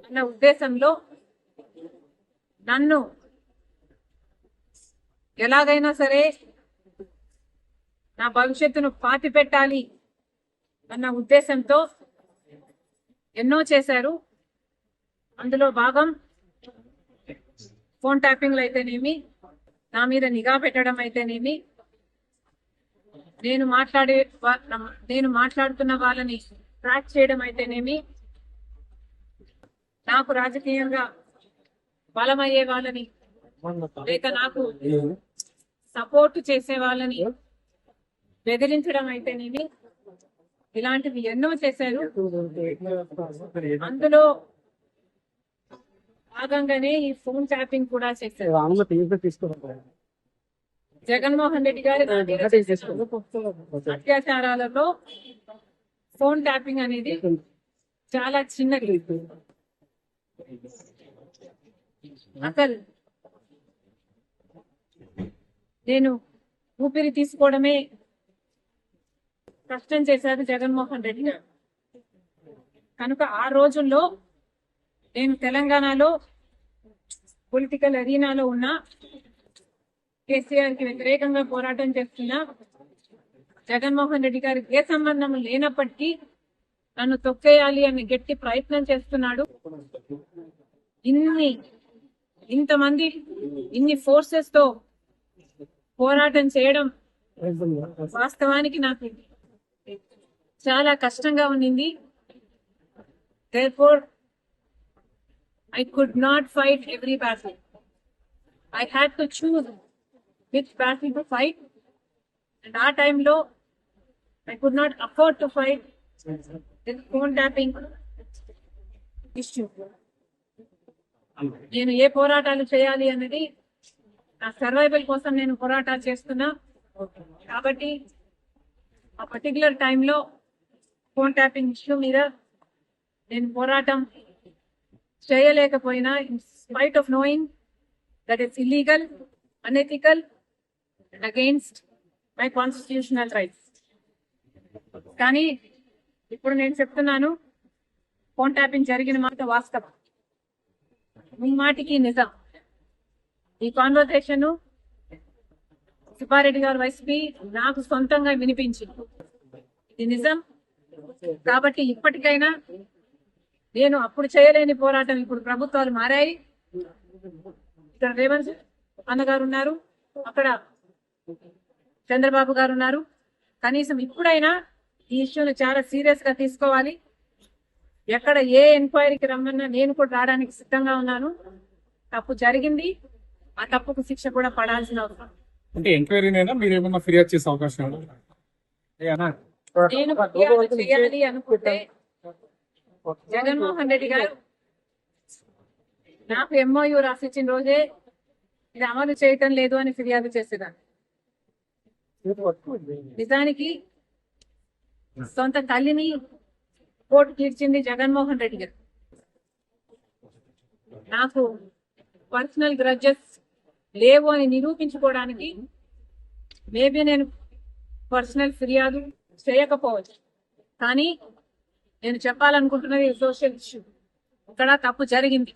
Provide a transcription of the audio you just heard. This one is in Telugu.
అన్న ఉద్దేశంలో నన్ను ఎలాగైనా సరే నా భవిష్యత్తును పాతి పెట్టాలి అన్న ఉద్దేశంతో ఎన్నో చేశారు. అందులో భాగం ఫోన్ ట్యాపింగ్లు అయితేనేమి, నా మీద నిఘా పెట్టడం అయితేనేమి, నేను మాట్లాడుతున్న వాళ్ళని ట్రాక్ చేయడం అయితేనేమి, నాకు రాజకీయంగా బలమయ్యే వాళ్ళని లేక నాకు సపోర్ట్ చేసే వాళ్ళని బెదిరించడం అయితేనేమి, ఇలాంటివి ఎన్నో చేశారు. అందులో భాగంగానే ఈ ఫోన్ ట్యాపింగ్ కూడా చేశారు. జగన్మోహన్ రెడ్డి గారి అత్యాచారాలలో ఫోన్ ట్యాపింగ్ అనేది చాలా చిన్నది. అసలు నేను ఊపిరి తీసుకోవడమే కష్టం చేశారు జగన్మోహన్ రెడ్డి గారు. కనుక ఆ రోజుల్లో నేను తెలంగాణలో పొలిటికల్ అరీనాలో ఉన్న కేసీఆర్ కి వ్యతిరేకంగా పోరాటం చేస్తున్నా, జగన్మోహన్ రెడ్డి గారికి ఏ సంబంధం లేనప్పటికీ నన్ను తొక్కేయాలి అని గట్టి ప్రయత్నం చేస్తున్నాడు. ఇంతమంది ఇన్ని ఫోర్సెస్ తో పోరాటం చేయడం వాస్తవానికి నాకు చాలా కష్టంగా ఉండింది. Therefore, I could not fight every battle. I had to choose which battle to fight. And at time low, I could not afford to fight this phone tapping issue. నేను ఏ పోరాటాలు చేయాలి అన్నది నా సర్వైవల్ కోసం నేను పోరాటాలు చేస్తున్నా. కాబట్టి ఆ పర్టికులర్ టైంలో ఫోన్ ట్యాపింగ్ ఇష్యూ మీద నేను పోరాటం చేయలేకపోయినా, in spite of knowing that it's illegal, unethical and against my constitutional rights. కానీ ఇప్పుడు నేను చెప్తున్నాను, ఫోన్ ట్యాపింగ్ జరిగిన మాట వాస్తవం, ముమ్మాటికి నిజం. ఈ కాన్వర్సేషన్ సుబ్బారెడ్డి గారు వైసీపీ నాకు సొంతంగా వినిపించింది. ఇది నిజం. కాబట్టి ఇప్పటికైనా నేను అప్పుడు చేయలేని పోరాటం ఇప్పుడు ప్రభుత్వాలు మారాయి. ఇక్కడ రేవంత్ అన్నగారు ఉన్నారు, అక్కడ చంద్రబాబు గారు ఉన్నారు. కనీసం ఇప్పుడైనా ఈ ఇష్యూని చాలా సీరియస్ గా తీసుకోవాలి. ఎక్కడ ఏ ఎంక్వైరీకి రమ్మన్నా నేను కూడా రావడానికి సిద్ధంగా ఉన్నాను. తప్పు జరిగింది, ఆ తప్పుకు శిక్ష కూడా పడాల్సిన అవసరం. అంటే ఎంక్వైరీనైనా మీరు ఏమన్నా ఫిర్యాదు చేసే అవకాశం ఉందా? నేను ఫిర్యాదు చేయాలి అనుకుంటే జగన్మోహన్ రెడ్డి గారు నాకు ఎంఓయూ రాసిచ్చిన రోజే ఇది అమలు చేయటం లేదు అని ఫిర్యాదు చేసేదాన్ని. నిజానికి సొంత తల్లిని కోర్టు తీర్చింది జగన్మోహన్ రెడ్డి గారు. నాకు పర్సనల్ గ్రడ్జెస్ లేవు అని నిరూపించుకోవడానికి మేబీ నేను పర్సనల్ ఫిర్యాదు చేయకపోవచ్చు. కానీ నేను చెప్పాలనుకుంటున్నది సోషల్ ఇష్యూ. ఇక్కడ తప్పు జరిగింది.